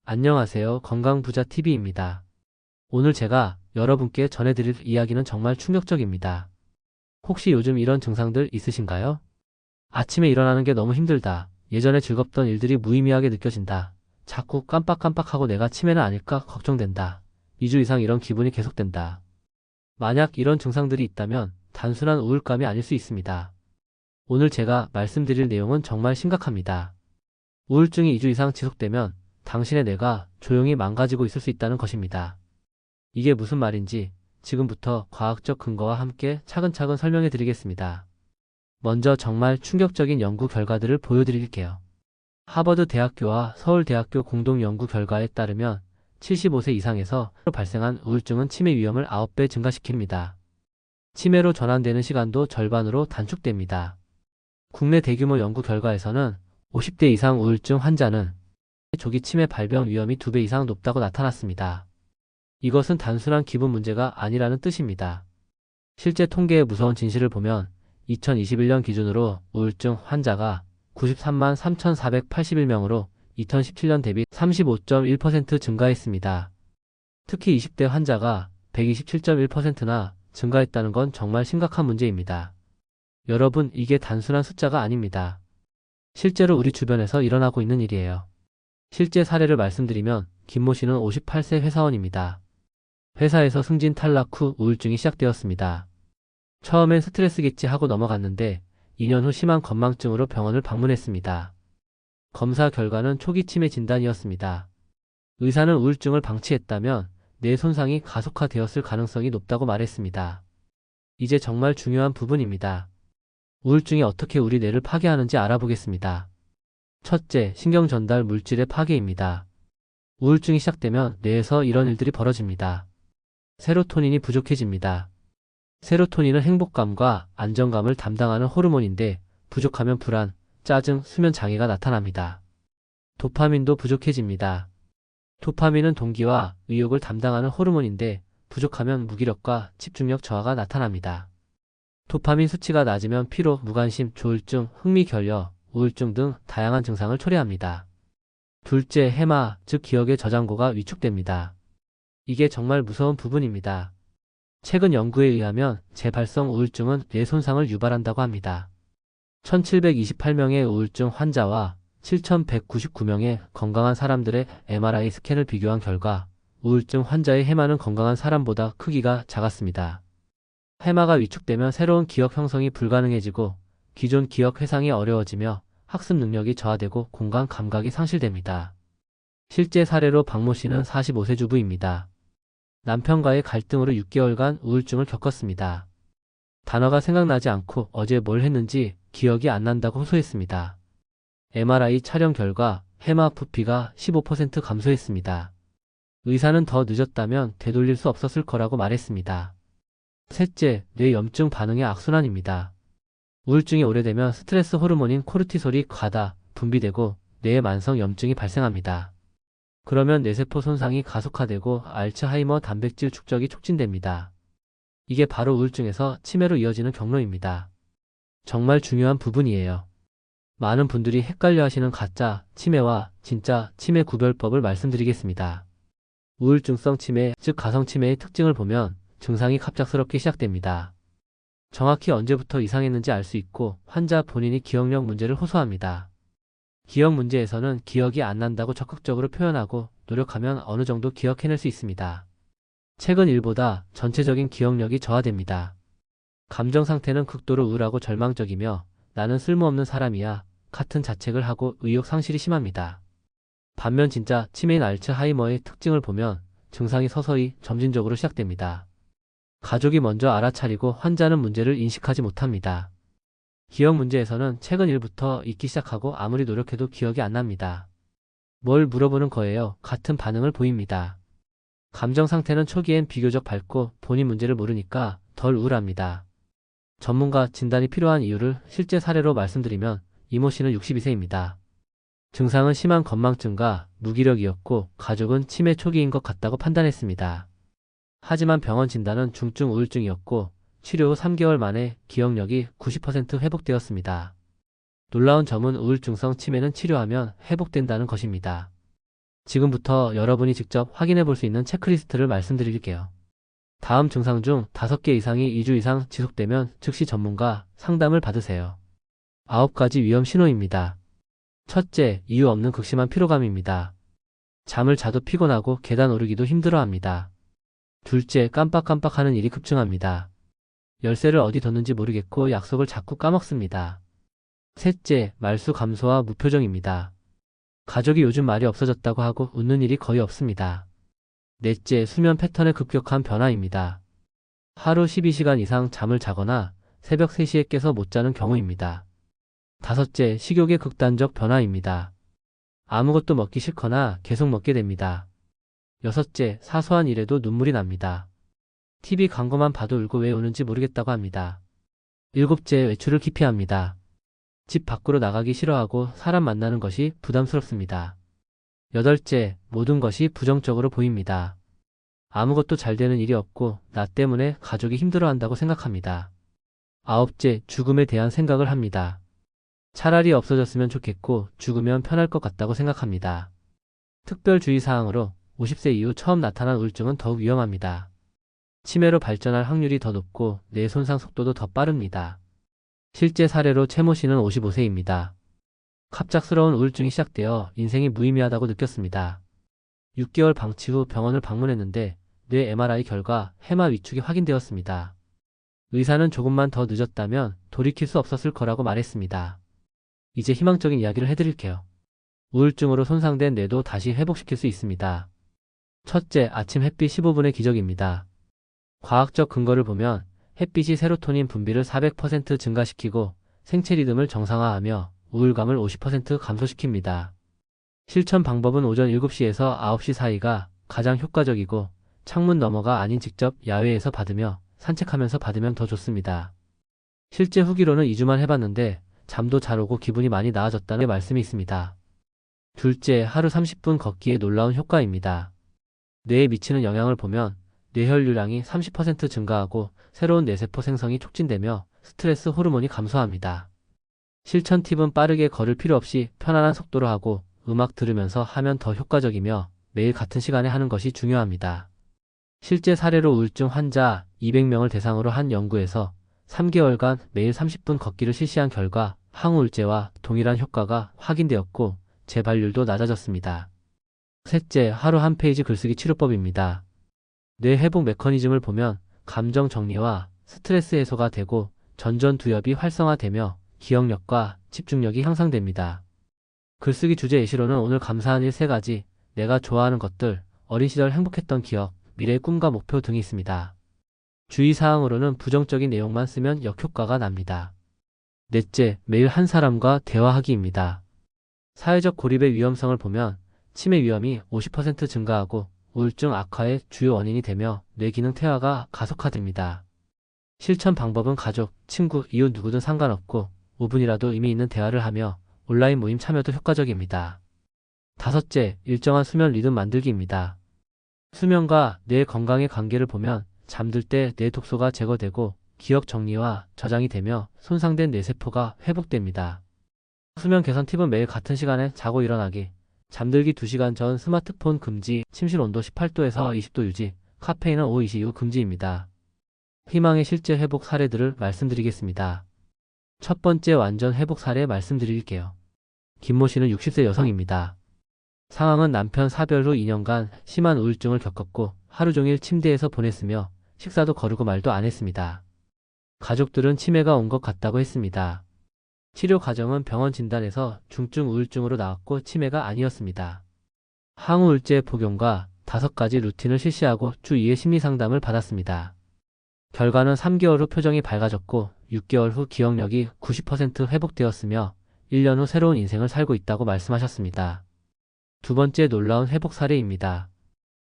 안녕하세요. 건강부자TV입니다. 오늘 제가 여러분께 전해드릴 이야기는 정말 충격적입니다. 혹시 요즘 이런 증상들 있으신가요? 아침에 일어나는 게 너무 힘들다. 예전에 즐겁던 일들이 무의미하게 느껴진다. 자꾸 깜빡깜빡하고 내가 치매는 아닐까 걱정된다. 2주 이상 이런 기분이 계속된다. 만약 이런 증상들이 있다면 단순한 우울감이 아닐 수 있습니다. 오늘 제가 말씀드릴 내용은 정말 심각합니다. 우울증이 2주 이상 지속되면 당신의 뇌가 조용히 망가지고 있을 수 있다는 것입니다. 이게 무슨 말인지 지금부터 과학적 근거와 함께 차근차근 설명해 드리겠습니다. 먼저 정말 충격적인 연구 결과들을 보여드릴게요. 하버드 대학교와 서울대학교 공동 연구 결과에 따르면 75세 이상에서 발생한 우울증은 치매 위험을 9배 증가시킵니다. 치매로 전환되는 시간도 절반으로 단축됩니다. 국내 대규모 연구 결과에서는 50대 이상 우울증 환자는 조기 치매 발병 위험이 2배 이상 높다고 나타났습니다. 이것은 단순한 기분 문제가 아니라는 뜻입니다. 실제 통계의 무서운 진실을 보면 2021년 기준으로 우울증 환자가 93만 3,481명으로 2017년 대비 35.1% 증가했습니다. 특히 20대 환자가 127.1%나 증가했다는 건 정말 심각한 문제입니다. 여러분, 이게 단순한 숫자가 아닙니다. 실제로 우리 주변에서 일어나고 있는 일이에요. 실제 사례를 말씀드리면 김모 씨는 58세 회사원입니다. 회사에서 승진 탈락 후 우울증이 시작되었습니다. 처음엔 스트레스겠지 하고 넘어갔는데 2년 후 심한 건망증으로 병원을 방문했습니다. 검사 결과는 초기 치매 진단이었습니다. 의사는 우울증을 방치했다면 뇌 손상이 가속화되었을 가능성이 높다고 말했습니다. 이제 정말 중요한 부분입니다. 우울증이 어떻게 우리 뇌를 파괴하는지 알아보겠습니다. 첫째, 신경 전달 물질의 파괴입니다. 우울증이 시작되면 뇌에서 이런 일들이 벌어집니다. 세로토닌이 부족해집니다. 세로토닌은 행복감과 안정감을 담당하는 호르몬인데 부족하면 불안, 짜증, 수면 장애가 나타납니다. 도파민도 부족해집니다. 도파민은 동기와 의욕을 담당하는 호르몬인데 부족하면 무기력과 집중력 저하가 나타납니다. 도파민 수치가 낮으면 피로, 무관심, 조울증, 흥미결여, 우울증 등 다양한 증상을 초래합니다. 둘째, 해마, 즉 기억의 저장고가 위축됩니다. 이게 정말 무서운 부분입니다. 최근 연구에 의하면 재발성 우울증은 뇌 손상을 유발한다고 합니다. 1728명의 우울증 환자와 7199명의 건강한 사람들의 MRI 스캔을 비교한 결과 우울증 환자의 해마는 건강한 사람보다 크기가 작았습니다. 해마가 위축되면 새로운 기억 형성이 불가능해지고 기존 기억 회상이 어려워지며 학습 능력이 저하되고 공간 감각이 상실됩니다. 실제 사례로 박모 씨는 45세 주부입니다. 남편과의 갈등으로 6개월간 우울증을 겪었습니다. 단어가 생각나지 않고 어제 뭘 했는지 기억이 안 난다고 호소했습니다. MRI 촬영 결과 해마 부피가 15% 감소했습니다. 의사는 더 늦었다면 되돌릴 수 없었을 거라고 말했습니다. 셋째, 뇌염증 반응의 악순환입니다. 우울증이 오래되면 스트레스 호르몬인 코르티솔이 과다 분비되고 뇌에 만성 염증이 발생합니다. 그러면 뇌세포 손상이 가속화되고 알츠하이머 단백질 축적이 촉진됩니다. 이게 바로 우울증에서 치매로 이어지는 경로입니다. 정말 중요한 부분이에요. 많은 분들이 헷갈려 하시는 가짜 치매와 진짜 치매 구별법을 말씀드리겠습니다. 우울증성 치매, 즉 가성치매의 특징을 보면 증상이 갑작스럽게 시작됩니다. 정확히 언제부터 이상했는지 알 수 있고 환자 본인이 기억력 문제를 호소합니다. 기억 문제에서는 기억이 안 난다고 적극적으로 표현하고 노력하면 어느 정도 기억해낼 수 있습니다. 최근 일보다 전체적인 기억력이 저하됩니다. 감정 상태는 극도로 우울하고 절망적이며 나는 쓸모없는 사람이야 같은 자책을 하고 의욕 상실이 심합니다. 반면 진짜 치매인 알츠하이머의 특징을 보면 증상이 서서히 점진적으로 시작됩니다. 가족이 먼저 알아차리고 환자는 문제를 인식하지 못합니다. 기억 문제에서는 최근 일부터 잊기 시작하고 아무리 노력해도 기억이 안 납니다. 뭘 물어보는 거예요. 같은 반응을 보입니다. 감정 상태는 초기엔 비교적 밝고 본인 문제를 모르니까 덜 우울합니다. 전문가 진단이 필요한 이유를 실제 사례로 말씀드리면 이모 씨는 62세입니다. 증상은 심한 건망증과 무기력이었고 가족은 치매 초기인 것 같다고 판단했습니다. 하지만 병원 진단은 중증 우울증이었고 치료 후 3개월 만에 기억력이 90% 회복되었습니다. 놀라운 점은 우울증성 치매는 치료하면 회복된다는 것입니다. 지금부터 여러분이 직접 확인해 볼 수 있는 체크리스트를 말씀드릴게요. 다음 증상 중 5개 이상이 2주 이상 지속되면 즉시 전문가 상담을 받으세요. 9가지 위험 신호입니다. 첫째, 이유 없는 극심한 피로감입니다. 잠을 자도 피곤하고 계단 오르기도 힘들어합니다. 둘째, 깜빡깜빡하는 일이 급증합니다. 열쇠를 어디 뒀는지 모르겠고 약속을 자꾸 까먹습니다. 셋째, 말수 감소와 무표정입니다. 가족이 요즘 말이 없어졌다고 하고 웃는 일이 거의 없습니다. 넷째, 수면 패턴의 급격한 변화입니다. 하루 12시간 이상 잠을 자거나 새벽 3시에 깨서 못 자는 경우입니다. 다섯째, 식욕의 극단적 변화입니다. 아무것도 먹기 싫거나 계속 먹게 됩니다. 여섯째, 사소한 일에도 눈물이 납니다. TV 광고만 봐도 울고 왜 우는지 모르겠다고 합니다. 일곱째, 외출을 기피합니다. 집 밖으로 나가기 싫어하고 사람 만나는 것이 부담스럽습니다. 여덟째, 모든 것이 부정적으로 보입니다. 아무것도 잘 되는 일이 없고 나 때문에 가족이 힘들어한다고 생각합니다. 아홉째, 죽음에 대한 생각을 합니다. 차라리 없어졌으면 좋겠고 죽으면 편할 것 같다고 생각합니다. 특별 주의사항으로 50세 이후 처음 나타난 우울증은 더욱 위험합니다. 치매로 발전할 확률이 더 높고 뇌 손상 속도도 더 빠릅니다. 실제 사례로 최모 씨는 55세입니다. 갑작스러운 우울증이 시작되어 인생이 무의미하다고 느꼈습니다. 6개월 방치 후 병원을 방문했는데 뇌 MRI 결과 해마 위축이 확인되었습니다. 의사는 조금만 더 늦었다면 돌이킬 수 없었을 거라고 말했습니다. 이제 희망적인 이야기를 해드릴게요. 우울증으로 손상된 뇌도 다시 회복시킬 수 있습니다. 첫째, 아침 햇빛 15분의 기적입니다. 과학적 근거를 보면 햇빛이 세로토닌 분비를 400% 증가시키고 생체 리듬을 정상화하며 우울감을 50% 감소시킵니다. 실천 방법은 오전 7시에서 9시 사이가 가장 효과적이고 창문 너머가 아닌 직접 야외에서 받으며 산책하면서 받으면 더 좋습니다. 실제 후기로는 2주만 해봤는데 잠도 잘 오고 기분이 많이 나아졌다는 말씀이 있습니다. 둘째, 하루 30분 걷기의 놀라운 효과입니다. 뇌에 미치는 영향을 보면 뇌혈류량이 30% 증가하고 새로운 뇌세포 생성이 촉진되며 스트레스 호르몬이 감소합니다. 실천 팁은 빠르게 걸을 필요 없이 편안한 속도로 하고 음악 들으면서 하면 더 효과적이며 매일 같은 시간에 하는 것이 중요합니다. 실제 사례로 우울증 환자 200명을 대상으로 한 연구에서 3개월간 매일 30분 걷기를 실시한 결과 항우울제와 동일한 효과가 확인되었고 재발률도 낮아졌습니다. 셋째, 하루 한 페이지 글쓰기 치료법입니다. 뇌 회복 메커니즘을 보면 감정 정리와 스트레스 해소가 되고 전전두엽이 활성화되며 기억력과 집중력이 향상됩니다. 글쓰기 주제 예시로는 오늘 감사한 일 3가지, 내가 좋아하는 것들, 어린 시절 행복했던 기억, 미래의 꿈과 목표 등이 있습니다. 주의사항으로는 부정적인 내용만 쓰면 역효과가 납니다. 넷째, 매일 한 사람과 대화하기입니다. 사회적 고립의 위험성을 보면 치매 위험이 50% 증가하고 우울증 악화의 주요 원인이 되며 뇌기능 퇴화가 가속화됩니다. 실천 방법은 가족, 친구, 이웃 누구든 상관없고 5분이라도 의미 있는 대화를 하며 온라인 모임 참여도 효과적입니다. 다섯째, 일정한 수면 리듬 만들기입니다. 수면과 뇌 건강의 관계를 보면 잠들 때 뇌 독소가 제거되고 기억 정리와 저장이 되며 손상된 뇌세포가 회복됩니다. 수면 개선 팁은 매일 같은 시간에 자고 일어나기, 잠들기 2시간 전 스마트폰 금지, 침실 온도 18도에서 20도 유지, 카페인은 오후 2시 이후 금지입니다. 희망의 실제 회복 사례들을 말씀드리겠습니다. 첫 번째 완전 회복 사례 말씀드릴게요. 김모 씨는 60세 여성입니다. 상황은 남편 사별 후 2년간 심한 우울증을 겪었고 하루 종일 침대에서 보냈으며 식사도 거르고 말도 안 했습니다. 가족들은 치매가 온 것 같다고 했습니다. 치료 과정은 병원 진단에서 중증 우울증으로 나왔고 치매가 아니었습니다. 항우울제 복용과 5가지 루틴을 실시하고 주 2회 심리상담을 받았습니다. 결과는 3개월 후 표정이 밝아졌고 6개월 후 기억력이 90% 회복되었으며 1년 후 새로운 인생을 살고 있다고 말씀하셨습니다. 두 번째 놀라운 회복 사례입니다.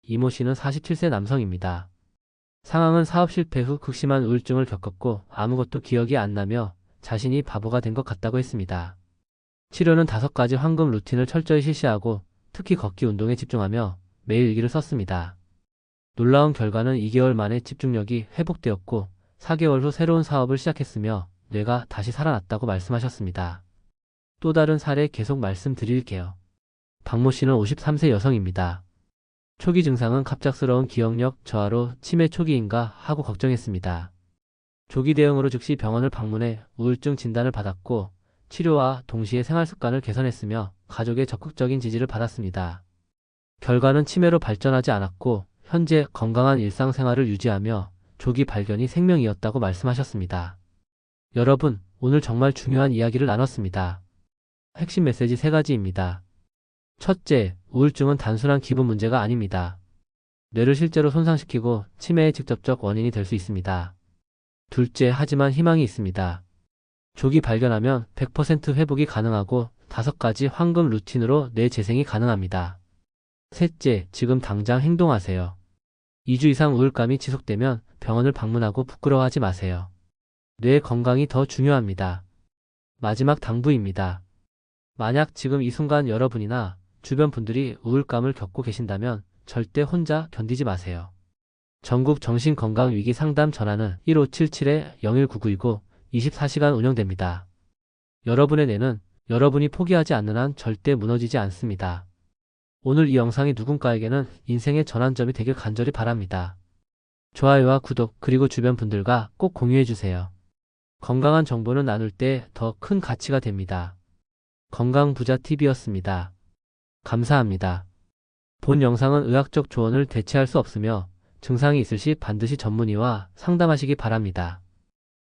이모 씨는 47세 남성입니다. 상황은 사업 실패 후 극심한 우울증을 겪었고 아무것도 기억이 안 나며 자신이 바보가 된 것 같다고 했습니다. 치료는 5가지 황금 루틴을 철저히 실시하고 특히 걷기 운동에 집중하며 매일 일기를 썼습니다. 놀라운 결과는 2개월 만에 집중력이 회복되었고 4개월 후 새로운 사업을 시작했으며 뇌가 다시 살아났다고 말씀하셨습니다. 또 다른 사례 계속 말씀드릴게요. 박모 씨는 53세 여성입니다. 초기 증상은 갑작스러운 기억력 저하로 치매 초기인가 하고 걱정했습니다. 조기 대응으로 즉시 병원을 방문해 우울증 진단을 받았고 치료와 동시에 생활 습관을 개선했으며 가족의 적극적인 지지를 받았습니다. 결과는 치매로 발전하지 않았고 현재 건강한 일상생활을 유지하며 조기 발견이 생명이었다고 말씀하셨습니다. 여러분, 오늘 정말 중요한 이야기를 나눴습니다. 핵심 메시지 3가지입니다. 첫째, 우울증은 단순한 기분 문제가 아닙니다. 뇌를 실제로 손상시키고 치매의 직접적 원인이 될 수 있습니다. 둘째, 하지만 희망이 있습니다. 조기 발견하면 100% 회복이 가능하고 5가지 황금 루틴으로 뇌 재생이 가능합니다. 셋째, 지금 당장 행동하세요. 2주 이상 우울감이 지속되면 병원을 방문하고 부끄러워하지 마세요. 뇌 건강이 더 중요합니다. 마지막 당부입니다. 만약 지금 이 순간 여러분이나 주변 분들이 우울감을 겪고 계신다면 절대 혼자 견디지 마세요. 전국 정신건강위기 상담 전화는 1577-0199이고 24시간 운영됩니다. 여러분의 뇌는 여러분이 포기하지 않는 한 절대 무너지지 않습니다. 오늘 이 영상이 누군가에게는 인생의 전환점이 되길 간절히 바랍니다. 좋아요와 구독 그리고 주변 분들과 꼭 공유해주세요. 건강한 정보는 나눌 때 더 큰 가치가 됩니다. 건강부자TV였습니다. 감사합니다. 본 영상은 의학적 조언을 대체할 수 없으며 증상이 있을 시 반드시 전문의와 상담하시기 바랍니다.